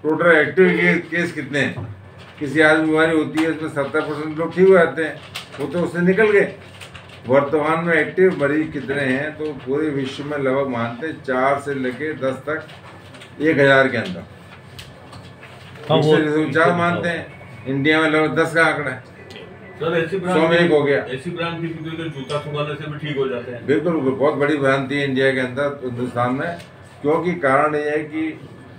Total active case कितने हैं? किसी आदमी बीमारी होती है उसमें 70% लोग ठीक हो जाते हैं, वो तो उससे निकल गए। वर्तमान में एक्टिव मरीज कितने हैं? तो पूरे विश्व में लगभग मानते हैं 4 से लेके 10 तक 1000 के अंदर। हाँ, वो 4 मानते हैं। इंडिया में लगभग 10 का आंकड़ा है। सर ऐसी 100 में 1 हो गया। ऐसी भ्रांति थी कि जूता सुखाने से भी ठीक हो जाते हैं। बिल्कुल, बहुत बड़ी भ्रांति है इंडिया के अंदर, हिंदुस्तान में। क्योंकि कारण ये है कि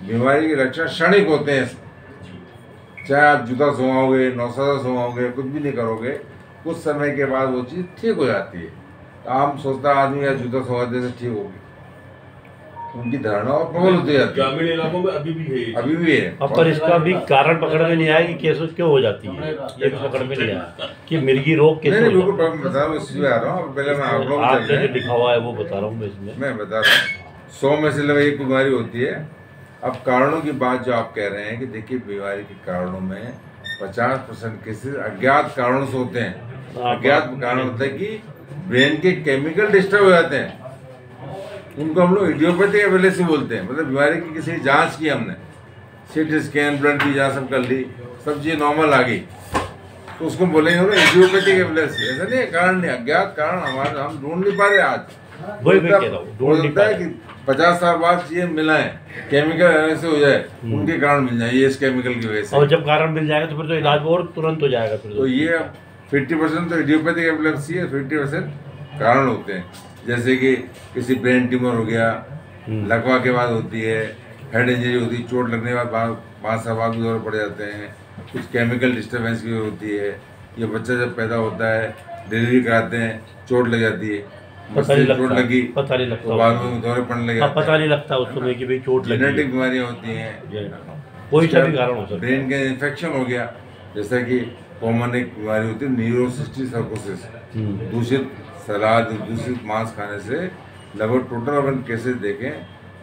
बीमारी के लक्षण क्षणिक होते हैं। चाहे आप जूता सुखाओगे, नौसादा सुखाओगे, कुछ भी नहीं करोगे, कुछ समय के बाद वो चीज़ ठीक हो जाती है। आम सोचता आदमी या जूता सुखाने से ठीक होगी, उनकी धारणा और प्रबल होती जाती है। ग्रामीण इलाकों में अभी भी है, अभी भी है। अब पर इसका भी कारण पकड़ में नहीं आया कि केस क्यों हो जाती है, ये भी पकड़ में नहीं आया कि मिर्गी रोग कैसे। नहीं, बिल्कुल बता रहा हूँ, इस चीज़ में आ रहा हूँ। पहले मैं आपने जो लिखा हुआ है वो बता रहा हूँ मैं इसमें। मैं बता रहा हूँ 100 में से लगभग 1 बीमारी होती है। अब कारणों की बात जो आप कह रहे हैं कि देखिए बीमारी के कारणों में 50% केसेस अज्ञात कारणों से होते हैं। अज्ञात कारण होता है कि ब्रेन के केमिकल डिस्टर्ब हो जाते हैं, उनको हम लोग इडियोपैथिक एपिलेप्सी बोलते हैं। मतलब बीमारी की किसी जांच की हमने, सीटी स्कैन, ब्लड की जांच सब कर ली, सब चीज़ नॉर्मल आ गई, तो उसको बोलेंगे इडियोपैथिक एपिलेप्सी। ऐसा नहीं है, कारण नहीं, अज्ञात कारण हमारे हम ढूंढ नहीं पा रहे आज। वही मैं कह रहा हूँ, ढूंढ नहीं पा रहे कि 50 साल बाद चीजें मिलाएं, केमिकल ऐसे हो जाए, उनके कारण मिल जाए, ये इस केमिकल की वजह से। और जब कारण मिल जाएगा तो फिर तो इलाज और तुरंत हो जाएगा फिर तो ये 50% तो इडियोपैथिक एपिलेप्सी है, 50% कारण होते हैं। जैसे कि किसी ब्रेन ट्यूमर हो गया, लकवा के बाद होती है, हेड इंजरी होती है, चोट लगने के बाद 5 साल बाद भी दौरे पड़ जाते हैं, कुछ केमिकल डिस्टर्बेंस की होती है। ये बच्चा जब पैदा होता है, डिलीवरी कराते हैं, चोट लग जाती है, पता नहीं चोट लगी, पता नहीं लगता, तो बाद में दौरे पड़ने लगे, पता नहीं लगता उस समय कि भाई चोट लगी। जेनेटिक बीमारियाँ होती हैं, कोई सा भी कारण हो सकता है। ब्रेन का इन्फेक्शन हो गया, जैसा कि कॉमन एक बीमारी होती है न्यूरोसिस्टिक सर्कोसिस, दूषित सलाद, दूषित मांस खाने से लगभग टोटल अपन केसेस देखें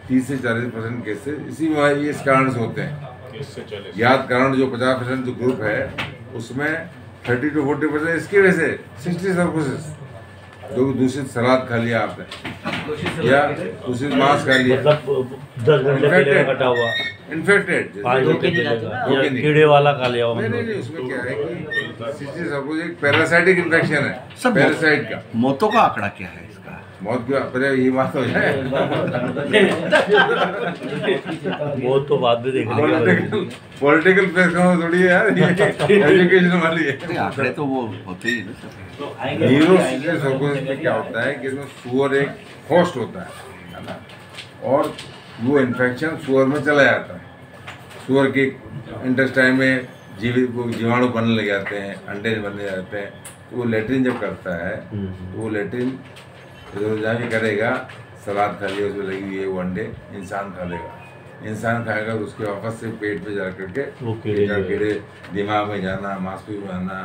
30 से 40% केसेस इसी बीमारी इस कारण से होते हैं। ज्ञात कारण जो 50% जो ग्रुप है उसमें 30 to 40% इसकी वजह से 60 सर्कोसिस, जो दूषित सलाद खा लिया आपने या दूषित मांस खा लिया, मतलब 10 घंटे पहले कटा हुआ इन्फेक्टेड, कीड़े वाला खा लिया। नहीं, उसमें क्या है कि सिस्टिक सर्कोसिस एक पैरासाइटिक इन्फेक्शन है, पैरासाइट का। मौतों का आंकड़ा क्या है इसका? मौत की पहले ये बात हो जाए, वो तो बाद में देख लेंगे। पॉलिटिकल प्लेस थोड़ी है यार, एजुकेशन वाली है। आंकड़े तो वो होते ही है। न्यूरोसिस्टिक सर्कोसिस में क्या होता है कि इसमें सुअर एक होस्ट होता है ना, और वो इन्फेक्शन सुअर में चला जाता है। सुअर के इंटेस्टाइन में जीवाणु बनने लग जाते हैं, अंडे बनने जाते हैं, तो वो लेट्रिन जब करता है तो वो लेट्रिन जहाँ भी करेगा, सलाद खा लिया उसमें लगी हुई है, वो अंडे इंसान खा लेगा, इंसान खाएगा तो उसके वापस से पेट पे जा करके कीड़े दिमाग में जाना, मांसपेशियों में जाना,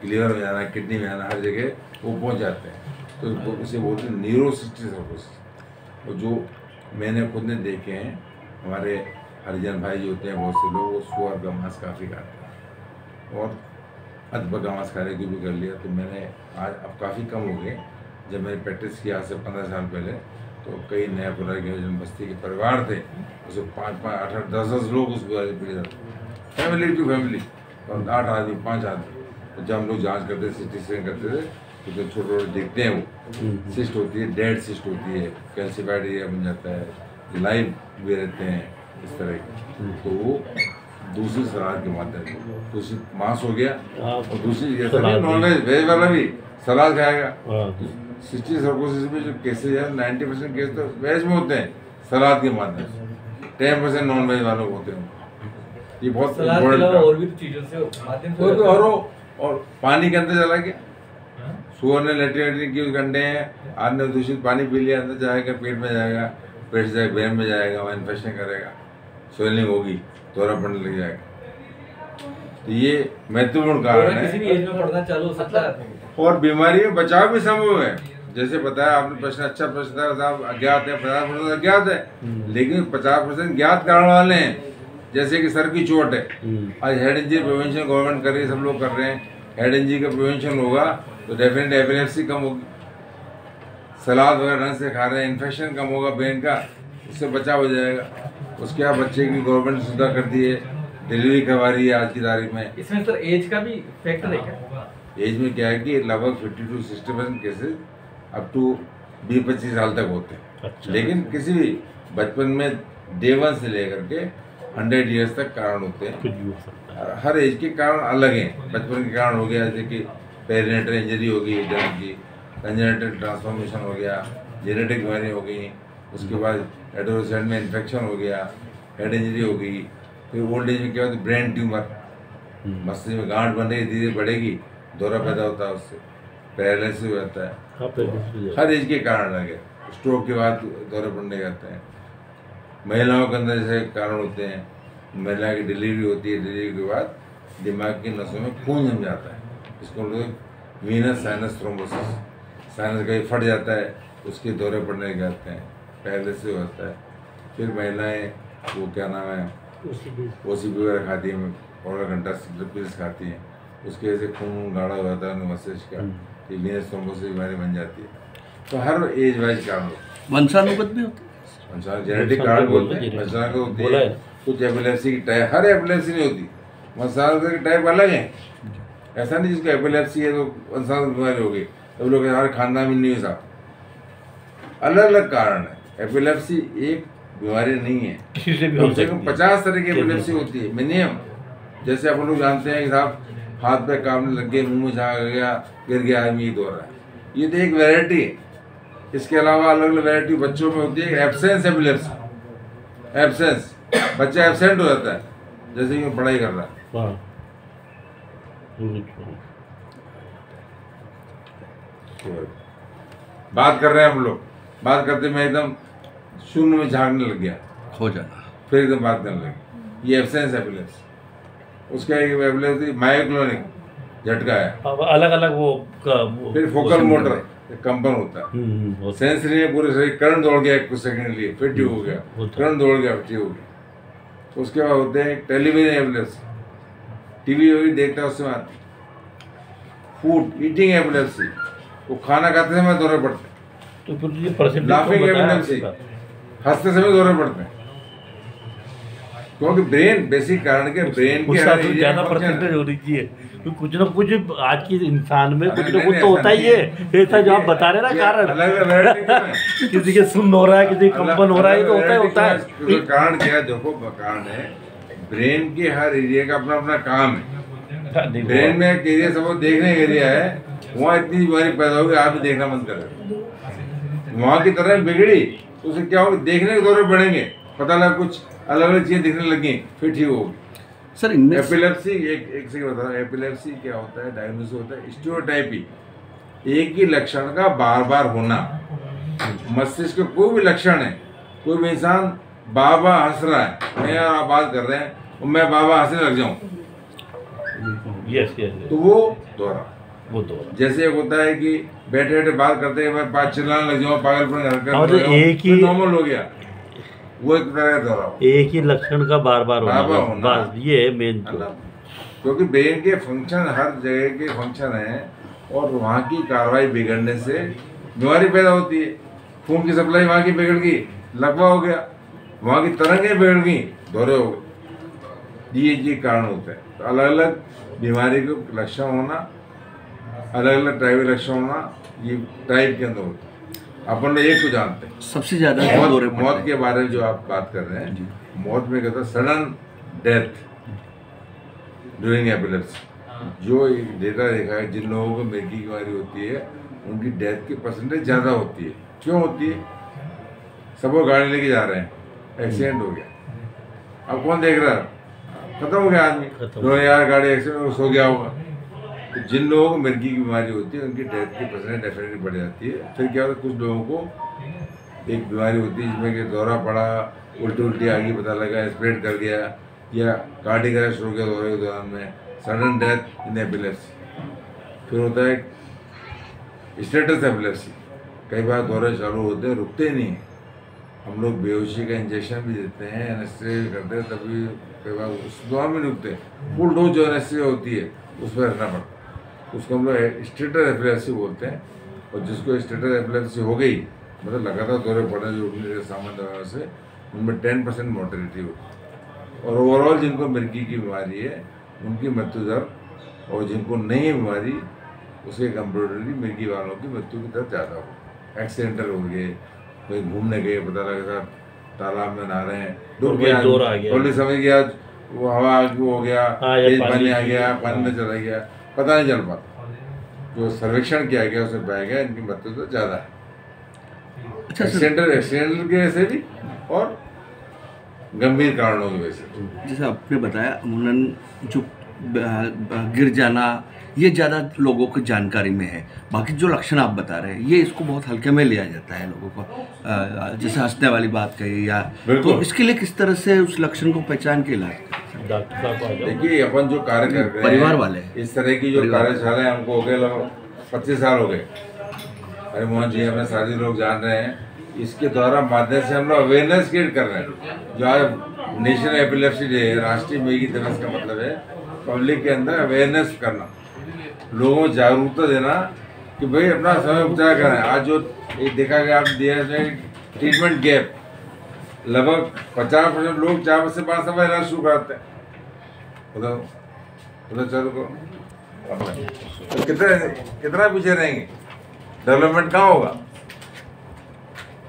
लीवर में जाना, किडनी में जाना, हर जगह वो पहुँच जाते हैं। तो उसे बोलते हैं न्यूरोसिस्टिक सर्कोसिस। और जो मैंने खुद ने देखे हैं, हमारे हरिजन भाई जो होते हैं बहुत से लोग, वो सुअर का मांस काफ़ी खाते हैं और अदरक का मांस खाने की भी कर लिया। तो मैंने आज अब काफ़ी कम हो गए। जब मैंने प्रैक्टिस किया आज से 15 साल पहले, तो कई नया पुराने के बस्ती के परिवार थे, उसमें 5-5, 8-8, 10-10 लोग उस बीमारी से पीड़ित थे, फैमिली टू फैमिली, और 8 आदमी 5 आदमी। तो जब हम लोग जाँच करते, सिटी स्कैन करते थे, तो जो छोटे छोटे दिखते हैं वो सिस्ट होती है, डेड सिस्ट होती है, कैल्शिफाइड एरिया बन जाता है, लाइव भी रहते हैं इस तरह के। तो वो दूसरी सलाद के माध्यम से दूसरी मांस हो गया, और दूसरी नॉन वेज, वेज वाला भी सलाद खाएगा। सिस्टिक सर्कोसिस में जो केसेज है 90% केस तो वेज में होते हैं सलाद के माध्यम से, 10% नॉन वेज वालों को होते हैं। ये बहुत और भी चीजों से माध्यम से और पानी के अंदर चला गया, सुअर ने लेटरिन की गंडे हैं, आपने दूषित पानी पी लिया, अंदर जाएगा, पेट में जाएगा, पेट से जाएगा ब्रेन में जाएगा, वहाँ इन्फेक्शन करेगा, स्वेलिंग होगी, दौरा पड़ने लग जाएगा। तो ये महत्वपूर्ण कारण है। किसी भी एज में पढ़ना चालू हो सकता है और बीमारी में बचाव भी संभव है। जैसे बताया आपने प्रश्न, अच्छा प्रश्न था साहब, अज्ञात है 50% अज्ञात है, लेकिन 50% ज्ञात कारण वाले हैं। जैसे कि सर की चोट है, आज हेड इंजरी प्रिवेंशन गवर्नमेंट कर रही है, सब लोग कर रहे हैं। हेड इंजरी का प्रिवेंशन होगा तो डेफिनेट एपिलेप्सी कम होगी, सलाद वगैरह ढंग से खा रहे हैं, इन्फेक्शन कम होगा ब्रेन का, उससे बचाव हो जाएगा। उसके बाद बच्चे की गवर्नमेंट सुविधा कर दी है, डिलीवरी करवा रही है आज की तारीख में। इसमें सर एज का भी फैक्टर है क्या? एज में क्या है कि लगभग 50 to 60% केसेस अप टू 20-25 साल तक होते हैं। अच्छा। लेकिन किसी भी बचपन में डे 1 से लेकर के 100 ईयर्स तक कारण होते हैं। कुछ भी हो सकता है। हर एज के कारण अलग हैं। बचपन के कारण हो गया जैसे कि पेरिनेटल इंजरी हो गई जन्म की, कंजेनिटल ट्रांसफॉर्मेशन हो गया, जेनेटिक बीमारी हो गई, उसके बाद एडोलेसेंट में इन्फेक्शन हो गया, हेड इंजरी हो गई, फिर ओल्ड एज में क्या होता है ब्रेन ट्यूमर, मस्तिष्क में गांठ बन रही धीरे बढ़ेगी, दौरा पैदा होता है, उससे पैरालिसिस हो जाता है। हाँ, पैरालिसिस। हर एज के कारण लगे, स्ट्रोक के बाद दौरे पड़ने जाते हैं। महिलाओं के अंदर जैसे कारण होते हैं, महिला की डिलीवरी होती है, डिलीवरी के बाद दिमाग की नसों में खून जम जाता है, इसको लोग वीनस साइनस थ्रोम्बोसिस, साइनस कहीं फट जाता है, उसके दौरे पड़ने लग जाते हैं, पैरालिसिस होता है। फिर महिलाएं वो क्या नाम है OCP वगैरह खाती हैं, पौधा घंटा पिल्स खाती हैं, उसके वजह से खून गाढ़ा हो जाता है उनके मस्तिष्क का, वीनस थ्रोम्बोसिस बीमारी बन जाती है। तो हर एज वाइज कारण होता है। वंशानुगत भी होता है। जेनेटिक कारण बोलते हैं, वंशानुगत होती है। कुछ एपिलेप्सी की टाइप, हर एपिलेप्सी नहीं होती, वंशानुगत की टाइप अलग है। ऐसा नहीं जिसको एपिलेप्सी है तो वंशानुगत बीमारी हो गई, तो लोग हमारे खानदान में नहीं हो सकता। अलग अलग कारण है। एपिलेप्सी एक बीमारी नहीं है, किसी से भी कम हो से कम सकती है। 50 तरह की एपिलेप्सी होती है मिनिमम। जैसे आप लोग जानते हैं कि साहब हाथ पे कामने लग गए, मुंह में झाग गया, गिर गया आदमी, दो रहा है, ये तो एक वैरायटी है। इसके अलावा अलग अलग वैरायटी बच्चों में होती है। एब्सेंस एपिलेप्सी, एब्सेंस, बच्चा एब्सेंट हो जाता है जैसे कि पढ़ाई कर रहा है। हाँ। बात कर रहे हैं हम लोग, बात करते मैं एकदम शून्य में झांकने लग गया, हो जाना। फिर एकदम बात करने लगे, ये एब्सेंस एपिलेप्सी। उसका एक एपिलेप्सी मायोक्लोनिक झटका है। अब अलग अलग वो फिर फोकल मोटर कंपन होता है, होता है। सेंसरी में पूरे शरीर करंट दौड़ गया कुछ सेकंड के लिए, फिर ठीक हो गया, करंट दौड़ गया, ठीक हो गया। उसके बाद होते हैं टेलीविजन एपिलेप्सी, टीवी वही देखता है उससे बाद। फूड ईटिंग एपिलेप्सी, वो खाना खाते समय दौरे पड़ते हैं। तो फिर ये परसेंटेज लाफिंग एपिलेप्सी, हंसते समय दौरे पड़ते हैं, क्योंकि ब्रेन बेसिक कारण के ब्रेन के हर एरिया ज्यादा में परसेंटेज function है। होनी चाहिए। तो कुछ ना कुछ आज के इंसान में कुछ ना नहीं, कुछ नहीं, तो ऐसा होता ही नहीं है। ऐसा जो आप बता रहे ना ये कारण, अलग अलग वैरायटी क्यों है? किसी के सुन्न हो रहा है, किसी का कंपन हो रहा है, ये तो होता ही होता है। उसका कारण क्या है? देखो कारण है ब्रेन के हर एरिया का अपना अपना काम है। ब्रेन में एक एरिया सब देखने का एरिया है, वहाँ इतनी बीमारी पैदा होगी आप भी देखना बंद कर, वहाँ की तरह बिगड़ी तो उसे क्या होगा, देखने के दौरे बढ़ेंगे, पता लगा कुछ अलग अलग चीजें दिखने लगी, फिर ठीक होगी। सर इनमें एपिलेप्सी एक से बता, एपिलेप्सी क्या होता है, डायग्नोसिस होता है स्टीरियोटाइपी, एक ही लक्षण का बार बार होना। मस्तिष्क के कोई भी लक्षण है, कोई भी इंसान बाबा हंस रहा है, मैं और आप बात कर रहे हैं और मैं बाबा हंसने लग जाऊं, यस यस, तो वो दोहरा। वो तो जैसे एक होता है कि बैठे बैठे बात करते हैं मैं बात चिल्लाने लग जाऊँ, पागलपन और एक ही नॉर्मल हो गया, वो एक तरह का दोहरा। एक ही लक्षण का बार बार बार-बार होना, होना। बस ये है मेन। क्योंकि ब्रेन के फंक्शन हर जगह के फंक्शन हैं और वहाँ की कार्रवाई बिगड़ने से बीमारी पैदा होती है। खून की सप्लाई वहाँ की बिगड़ गई, लकवा हो गया, वहाँ की तरंगें बिगड़ गई, दौरे हो गए, ये कारण होते हैं। तो अलग अलग बीमारी के लक्षण होना, अलग अलग टाइप के लक्षण होना, ये टाइप के अंदर होता है। अपन लोग एक को जानते हैं, सबसे ज्यादा क्या दौरे पड़ते मौत हैं? के बारे में जो आप बात कर रहे हैं, मौत में कहता है सडन डेथ ड्यूरिंग एपिलेप्सी। जो डेटा देखा है, जिन लोगों को मिर्गी की बीमारी होती है उनकी डेथ की परसेंटेज ज़्यादा होती है। क्यों होती है? सब वो गाड़ी लेके जा रहे हैं, एक्सीडेंट हो गया, अब कौन देख रहा है? खत्म हो गया आदमी, लो यार गाड़ी एक्सीडेंट हो, सो गया होगा। तो जिन लोगों को मिर्गी की बीमारी होती है उनकी डेथ की परसेंटेज डेफिनेटली बढ़ जाती है। फिर क्या होता है, कुछ लोगों को एक बीमारी होती है जिसमें कि दौरा पड़ा, उल्टी आ गई, पता लगा स्प्रेड कर गया, या कार्डियक अरेस्ट हो गया दौरे के दौरान में, सडन डेथ इन एपिलेप्सी। फिर होता है स्टेटस एपिलेप्सी, कई बार दौरे चालू होते हैं, रुकते नहीं हैं, हम लोग बेहोशी का इंजेक्शन भी देते हैं, एनेस्थीसिया करते हैं, तभी कई बार उस दौरान में रुकते हैं। फुल डोज जो एनेस्थीसिया होती है उस पर रहना पड़ता है, उसको हम लोग स्टेटस एपिलेप्सी बोलते हैं। और जिसको स्टेटस एपिलेप्सी हो गई, मतलब लगातार दौरे पड़े जो सामान्य दवा से, उनमें 10% मोर्टेलिटी होती है। और ओवरऑल जिनको मिर्गी की बीमारी है उनकी मृत्यु दर, और जिनको नहीं है बीमारी उसके कंपेरेटिवली मिर्गी वालों की मृत्यु की दर ज़्यादा हो। एक्सीडेंटल हो गए, कोई घूमने गए, पता लगा तालाब में नहा रहे हैं, डूब गया, पुलिस समझ गया वो हवा हो गया, तेज पानी आ गया, पानी में चला गया, पता नहीं चल पाता। जो सर्वेक्षण किया गया उसमें पाया गया इनकी मृत्यु तो ज़्यादा है। अच्छा एक्सीडेंटल की वजह से भी और गंभीर कारणों की वजह से। जैसे आपने बताया अमूमन जो गिर जाना ये ज़्यादा लोगों को जानकारी में है, बाकी जो लक्षण आप बता रहे हैं ये इसको बहुत हल्के में लिया जाता है लोगों को, जैसे हंसने वाली बात कही या, तो इसके लिए किस तरह से उस लक्षण को पहचान के इलाज? डॉक्टर साहब देखिए अपन जो कार्य कर रहे हैं परिवार वाले इस तरह की जो कार्यशाला हमको हो गए लगभग 25 साल हो गए। अरे मोहन जी हमें सारे लोग जान रहे हैं, इसके द्वारा माध्यम से हम लोग अवेयरनेस क्रिएट कर रहे हैं। जो आज नेशनल एपिलेप्सी डे, राष्ट्रीय मिर्गी दिवस का मतलब है पब्लिक के अंदर अवेयरनेस करना, लोगों को जागरूकता देना कि भाई अपना समय उपचार करें। आज जो एक देखा गया आप दिया ट्रीटमेंट गैप, लगभग 50% लोग 4 से 5 समय इलाज शुरू कराते हैं। उधर चलो तो कितना पीछे रहेंगे, डेवलपमेंट कहाँ होगा।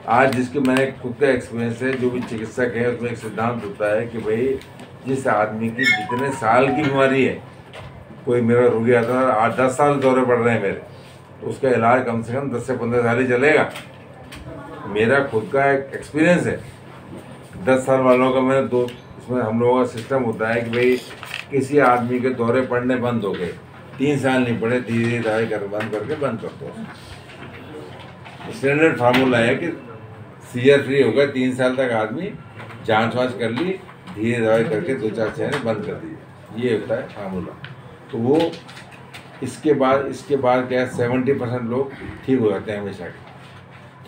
आज जिसके मैंने खुद का एक्सपीरियंस है, जो भी चिकित्सक है उसमें एक सिद्धांत होता है कि भाई जिस आदमी की जितने साल की बीमारी है, कोई मेरा रोगी आता है 8-10 साल दौरे पड़ रहे हैं मेरे, तो उसका इलाज कम से कम 10 से 15 साल ही चलेगा। मेरा खुद का एक एक्सपीरियंस है 10 साल वालों का। मैंने दो इसमें हम लोगों का सिस्टम होता है कि भाई किसी आदमी के दौरे पड़ने बंद हो गए, 3 साल नहीं पड़े, धीरे दवाई कर बंद करके बंद कर दो। स्टैंडर्ड फार्मूला है कि सीजर फ्री होगा 3 साल तक आदमी जांच वाँच कर ली, धीरे दवाई करके 2-4 महीने बंद कर दिए, ये होता है फार्मूला। तो वो इसके बाद क्या 70% लोग ठीक हो जाते हैं हमेशा के,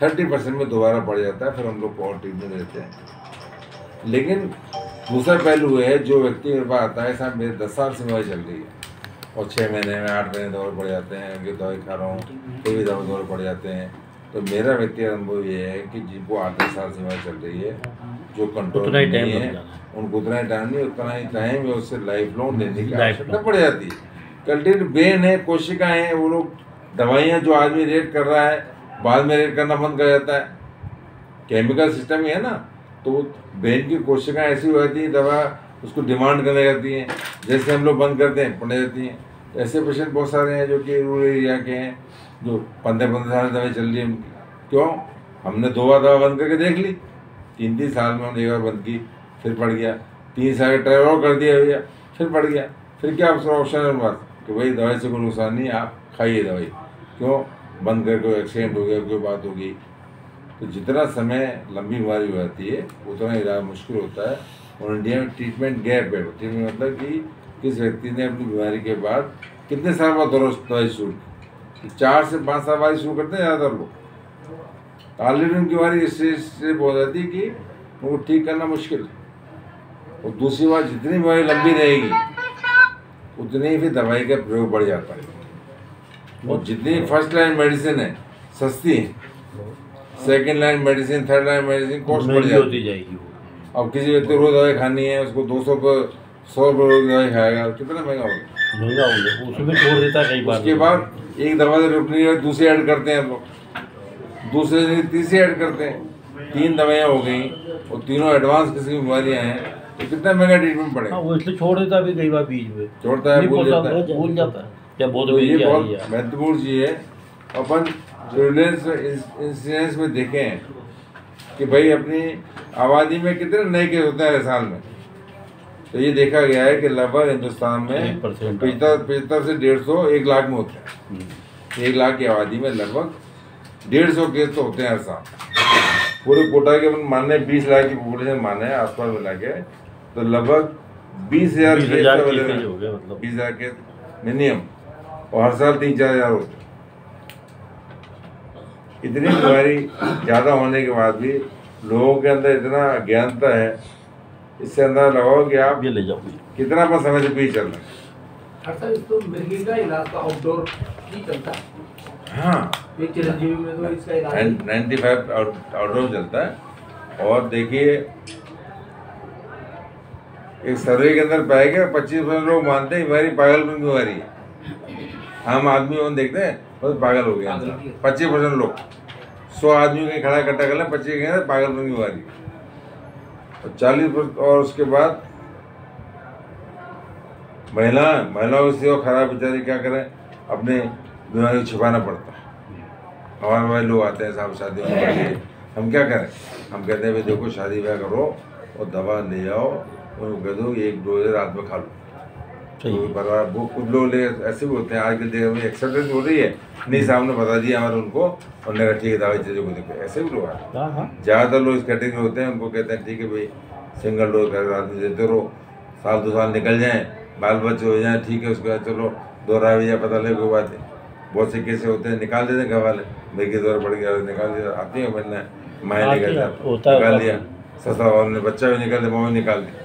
30% में दोबारा बढ़ जाता है, फिर हम लोग को और ट्रीटमेंट देते हैं। लेकिन दूसरा पहलू है, जो व्यक्ति मेरे पास आता है साहब मेरे 10 साल से दवाई चल रही है और 6 महीने में 8 महीने दौरे पड़ जाते हैं, उनकी दवाई खा रहा हूँ कोई भी दौरे पड़ जाते हैं, तो मेरा व्यक्तिगत अनुभव ये है कि जिनको 8-10 साल से दवाई चल रही है, जो कंट्रोल नहीं है उनको उतना ही टाइम नहीं, उतना ही टाइम है उससे लाइफ लॉन्ग देने की आवश्यकता पड़ जाती है। कल्टिवेटेड ब्रेन है, कोशिकाएं हैं, वो लोग दवाइयाँ जो आदमी रेट कर रहा है बाद में रेट करना बंद कर जाता है, केमिकल सिस्टम ही है ना। तो ब्रेन की कोशिकाएं ऐसी हो जाती है, दवा उसको डिमांड करने जाती हैं, जैसे हम लोग बंद करते हैं पड़ जाती हैं। ऐसे पेशेंट बहुत सारे हैं जो कि रूरल एरिया के हैं, जो 15-15 साल दवाई चल रही है उनकी। क्यों? हमने 2 बार दवा बंद करके देख ली, 3-3 साल में हमने 1 बार बंद की, फिर पड़ गया, 3 साल का ट्रायल और कर दिया भैया, फिर पड़ गया, फिर क्या ऑप्शन है हमारे पास कि भाई दवाई से कोई नुकसान नहीं, आप खाइए दवाई। क्यों? बंद करके एक्सीडेंट हो गया, कोई बात होगी। तो जितना समय लंबी बीमारी हो जाती है उतना इलाज मुश्किल होता है। और इंडिया में ट्रीटमेंट गैप है, ट्रीटमेंट मतलब कि किस व्यक्ति ने अपनी बीमारी के बाद कितने साल बाद दवाई शुरू की, 4 से 5 साल बाद शुरू करते हैं ज़्यादातर लोग। ऑलरेडी उनकी बीमारी इस स्टेज से हो जाती है कि उनको ठीक करना मुश्किल है। और दूसरी बात, जितनी बीमारी लंबी रहेगी उतनी ही फिर दवाई का प्रयोग बढ़ जाता है। और जितनी फर्स्ट लाइन मेडिसिन है सस्ती है, second line medicine, third line medicine cost बढ़ जाएगी। अब किसी व्यक्ति रोज दवाई खानी है, उसको 200 पर 100 रुपये रोज दवाई खाएगा, कितना महंगा होगा, उसमें छोड़ देता है कई बार। उसके बाद एक दवा से रुकनी है, दूसरी ऐड करते हैं हम लोग, दूसरे दिन तीसरी ऐड करते हैं, 3 दवाइयाँ हो गई और तीनों एडवांस किसी की बीमारियाँ हैं, तो कितना महंगा ट्रीटमेंट पड़ेगा। वो इसलिए छोड़ देता भी कई बार बीच में, छोड़ता है, भूल जाता है, भूल जाता है। क्या तो ये बहुत महत्वपूर्ण चीज़ है। अपन सर्विलेंस इंसिडेंस में देखें कि भाई अपनी आबादी में कितने नए केस होते हैं हर साल में, तो ये देखा गया है कि लगभग हिंदुस्तान में 75 से 150 1 लाख में होते हैं। 1 लाख की आबादी में लगभग 150 केस तो होते हैं हर साल। पूरे कोटा के अपन माने 20 लाख की पॉपुलेशन माने आसपास मिला के, तो लगभग 20,000 केस हो गए, मतलब 20,000 केस मिनिमम, और हर साल 3-4 हज़ार होते हैं। इतनी बीमारी ज़्यादा होने के बाद भी लोगों के अंदर इतना अज्ञानता है, इससे अंदाजा लगाओ कि आप ये ले जाओ कितना पर समय से पीछे चल रहे हैं। सर इसको मिर्गी का इलाज का आउटडोर ही चलता है। हाँ, एक चिरंजीवी में तो इसका इलाज 95 आउटडोर चलता है, और देखिए एक सर्वे के अंदर पाया गया 25% लोग मानते हैं बीमारी पागलपन की बीमारी है। आम आदमी उन देखते हैं बस पागल हो गया 25% लोग 100 आदमियों के खड़ा इकट्ठा कर लें 25 के अंदर पागलपन की बीमारी और 40% और उसके बाद महिलाओं की और खराब बेचारी क्या करें अपने बीमारी को छिपाना पड़ता है। हमारे लोग आते हैं साहब शादी के लिए हम क्या करें हम कहते हैं भाई देखो शादी ब्याह करो और दवा ले जाओ उनको कह दो 1 डोज रात में खा लो तो परिवार वो कुछ लोग ऐसे भी होते हैं आज के डेट में एक्सेप्टेंस हो रही है नहीं साहब ने बता दिया हमारे उनको और ने कहा ठीक है दवाई चीज़ों को देखो ऐसे भी लोग आते हैं। ज़्यादातर लोग इस कैटेगरी होते हैं उनको कहते हैं ठीक है भाई सिंगल डोज कर रात में देते रहो 1-2 साल निकल जाएँ बाल बच्चे हो जाए ठीक है उसके बाद चलो दोहरा भी जाए पता लगे कोई बात है। बहुत से केस होते हैं निकाल देते हैं घर वाले भाई के दौरा पड़ गया निकाल दिया आती है मैंने माया निकाल दिया ससुर और ने बच्चा भी निकाल दिया मम्मी निकाल दी।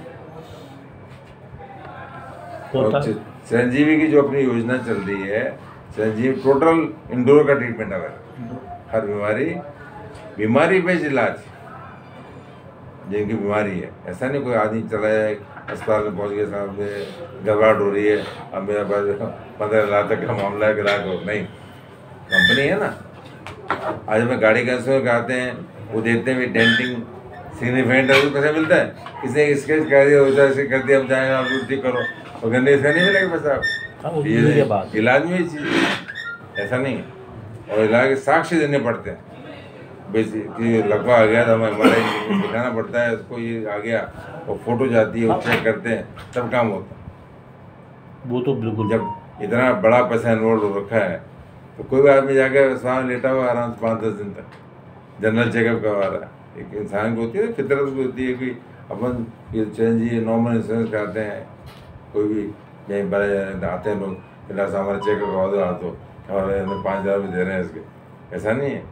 चिरंजीवी की जो अपनी योजना चल रही है चिरंजीवी टोटल इंडोर का ट्रीटमेंट अगर हर बीमारी बेस्ड इलाज जिनकी बीमारी है ऐसा नहीं कोई आदमी चला जाए अस्पताल में पहुंच गया साहब में घबराहट हो रही है अब मेरा पास 15 लाख तक का मामला है ग्राहक हो नहीं कंपनी है ना। आज में गाड़ी का इंश्योरेंस कराते हैं वो देते हैं डेंटिंग सिग्निफिकेंट है कैसे मिलता है किसी स्केच कर दिया होता है कर दिया हम जाएंगे आप ठीक करो और गंदे इसका नहीं मिलेगा पैसा इलाज में ही चीज़ ऐसा नहीं है और इलाज के साक्ष्य देने पड़ते हैं कि लकवा आ गया तो हमें हमारे दिखाना पड़ता है उसको ये आ गया और फोटो जाती है वो चेक करते हैं तब काम होता है। वो तो बिल्कुल जब इतना बड़ा पैसा इन्वॉल्व हो रखा है तो कोई भी आदमी जाकर अस्पताल में लेटा हुआ आराम से 5-10 दिन तक जनरल चेकअप करवा रहा है। एक इंसान को होती है फितरत को होती है कि अपन ये चिरंजीवी नॉर्मल इंश्योरेंस कराते हैं कोई भी यहीं बड़े आते हैं लोग इलाज हमारा चेकअप करवा दो हाथ तो हमारे 5,000 रुपये दे रहे हैं इसके ऐसा नहीं है।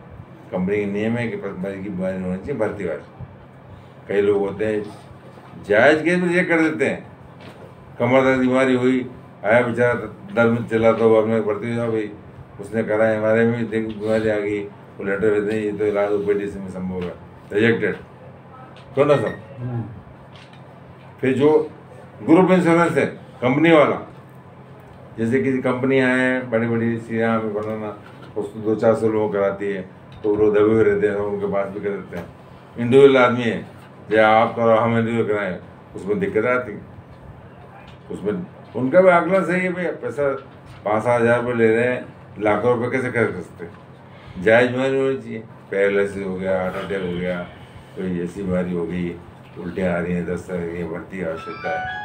कंपनी का नियम है कि मरीज की बीमारी होनी चाहिए भर्ती वाली। कई लोग होते हैं जायज़ केस में चेक कर देते हैं कमर दर्द बीमारी हुई आया बेचारा दर्द में चला तो अपने भर्ती हो जाओ भाई उसने करा है हमारे में बीमारी आ गई वो लेटर देते हैं ये तो इलाज ओपीडी में संभव है रिजेक्टेड तो ना सब। फिर जो ग्रुप इंश्योरेंस है कंपनी वाला जैसे किसी कंपनियाँ हैं बड़ी बड़ी सीरिया में बनाना उसको 200-400 लोग कराती है तो लोग दबे हुए रहते हैं उनके पास भी कर देते हैं। इंडिविजुअल आदमी है या आप करो हम इंडिविजुअल कराएं उसमें दिक्कत आती उसमें उनका भी आकलन सही है भाई पैसा 5-7 हज़ार रुपये ले रहे हैं लाखों रुपये कैसे कर सकते जायज़ बीमारी होनी चाहिए पैरालिसिस हो गया हार्ट अटैक हो गया कोई ऐसी बीमारी हो गई उल्टियाँ आ रही हैं दस्त आ रही है भर्ती आवश्यकता है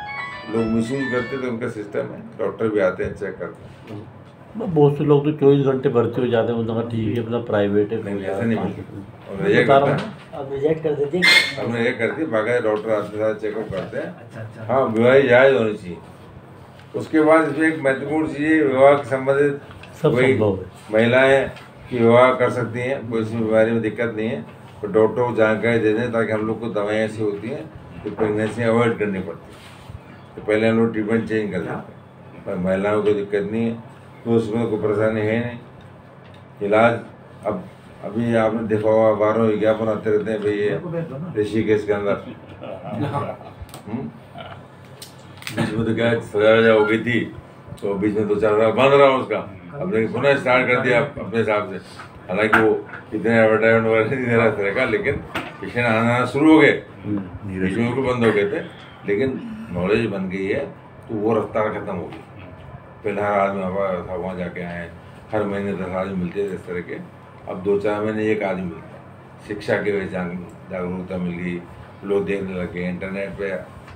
लोग मिसयूज करते तो उनका सिस्टम है डॉक्टर भी आते हैं चेक करते हैं। बहुत से लोग तो 24 घंटे भर्ती हो जाते हैं उनका ठीक है अपना प्राइवेट है ऐसा नहीं रिजेक्ट कर देते हमने ये करती बाकायदा डॉक्टर आपके साथ चेकअप करते हैं। हाँ बीमारी जायज़ होनी चाहिए। उसके बाद इसमें एक महत्वपूर्ण चीज़ विवाह के संबंधित वही महिलाएं की विवाह कर सकती हैं कोई सी बीमारी में दिक्कत नहीं है तो डॉक्टर को जानकारी दे दें ताकि हम लोग को दवाएँ ऐसी होती हैं तो प्रेगनेंसी अवॉइड करनी पड़ती है तो पहले हम लोग ट्रीटमेंट चेंज कर देते हैं पर महिलाओं को दिक्कत नहीं है तो उसमें कोई परेशानी है नहीं। इलाज अब अभी आपने देखा होगा 12 विज्ञापन आते रहते हैं भाई ये ऋषिकेश के अंदर बीच में तो क्या 1000 हो गई थी तो बीच में 2-4 हज़ार बंद रहा उसका अब लेकिन पुनः स्टार्ट कर दिया अपने हिसाब से हालांकि वो इतने एडवर्टाइजमेंट वगैरह नहीं दे रहा तरह का लेकिन पेशेंट आना शुरू हो गए बीच में बिल्कुल बंद हो गए थे लेकिन नॉलेज बन गई है तो वो रफ्तार खत्म हो गई। पहले हर आदमी था वहाँ जाके आए हर महीने 10 आदमी मिलते थे इस तरह के अब 2-4 महीने एक आदमी मिलता है। शिक्षा की वजह जागरूकता मिल गई लोग देखने लगे इंटरनेट पे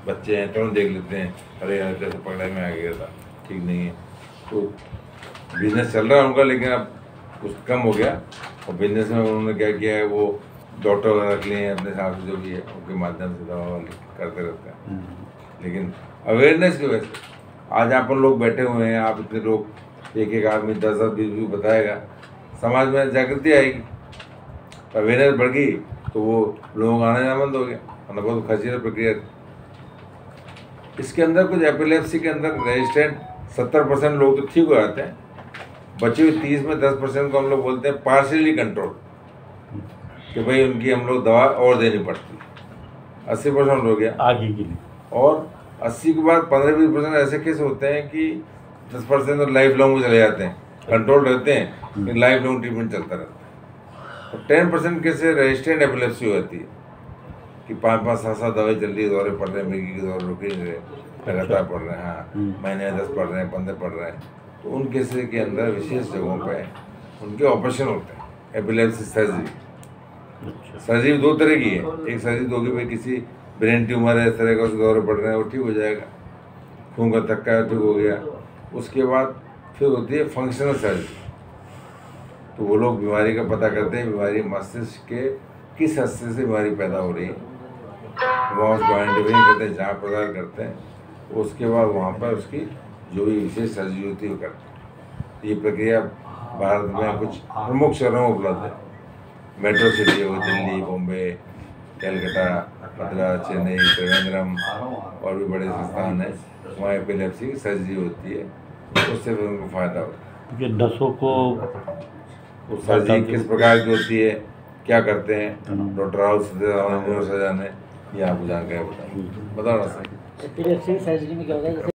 बच्चे हैं तुरंत देख लेते हैं अरे यार कैसे पढ़ाई में आ गया था ठीक नहीं है तो बिजनेस चल रहा है उनका लेकिन अब कुछ कम हो गया और बिजनेस में उन्होंने क्या किया है वो डॉक्टर वगैरह रख लिए हैं अपने हिसाब से जो भी है उनके माध्यम से दवा करते रहते हैं लेकिन अवेयरनेस की वजह से आज अपन लोग बैठे हुए हैं आप इतने लोग एक आदमी 10-20 बताएगा समाज में जागृति आएगी अवेयरनेस बढ़ गई तो वो लोगों का आना जाना बंद हो गया वरना बहुत खर्चीला प्रक्रिया थी। इसके अंदर कुछ एपिलेप्सी के अंदर रेजिस्टेंट 70% लोग तो ठीक हो जाते हैं बचे हुए 30 में 10% को हम लोग बोलते हैं पार्शियली कंट्रोल कि भाई उनकी हम लोग दवा और देनी पड़ती है। 80% हो गया आगे के लिए। और 80 के बाद 15-20% ऐसे केस होते हैं कि 10% तो लाइफ लॉन्ग में चले जाते हैं, कंट्रोल रहते हैं लेकिन लाइफ लॉन्ग ट्रीटमेंट चलता रहता है। और 10% केसेस रेजिस्टेंट एपिलेप्सी हो जाती है कि 5-5, 7-7 दवाई चल रही है, दौरे पड़ रहे हैं, मिर्गी के दौरे रुके नहीं रहे, लगातार पड़ रहे हैं, हाँ महीने 10 पड़ रहे हैं, 15 पड़ रहे हैं, तो उन केसेस के अंदर विशेष जगहों पे उनके ऑपरेशन होते हैं, एपिलेप्सी सर्जरी। सर्जरी 2 तरह की है, एक सर्जरी तो होगी भाई किसी ब्रेन ट्यूमर है इस तरह का, उसके दौरे पड़ रहे हैं, वो ठीक हो जाएगा, खून का थक्का ठीक हो गया। उसके बाद फिर होती है फंक्शनल सर्जरी, तो वो लोग बीमारी का पता करते हैं, बीमारी मस्तिष्क के किस हिस्से से बीमारी पैदा हो रही है, वहाँ उसको आइडेंटिफाई करते हैं, जाँच पड़ताल करते हैं, उसके बाद वहाँ पर उसकी जो भी विशेष सर्जरी होती है वो करते हैं। ये प्रक्रिया भारत में कुछ प्रमुख शहरों में उपलब्ध है, मेट्रो सिटी हो, दिल्ली, बॉम्बे, कलकत्ता, मद्रास, चेन्नई, त्रिवेंद्रम और भी बड़े संस्थान हैं, वहाँ एपिलेप्सी की सर्जरी होती है, उससे फिर उनको फ़ायदा होता है। ये नसों को वो सर्जरी किस प्रकार की होती है, क्या करते हैं, डॉक्टर राहुल न्यूरोसर्जन ने ये आपको जानकारी बताना सही। एपिलेप्सी सर्जरी में क्या होता है?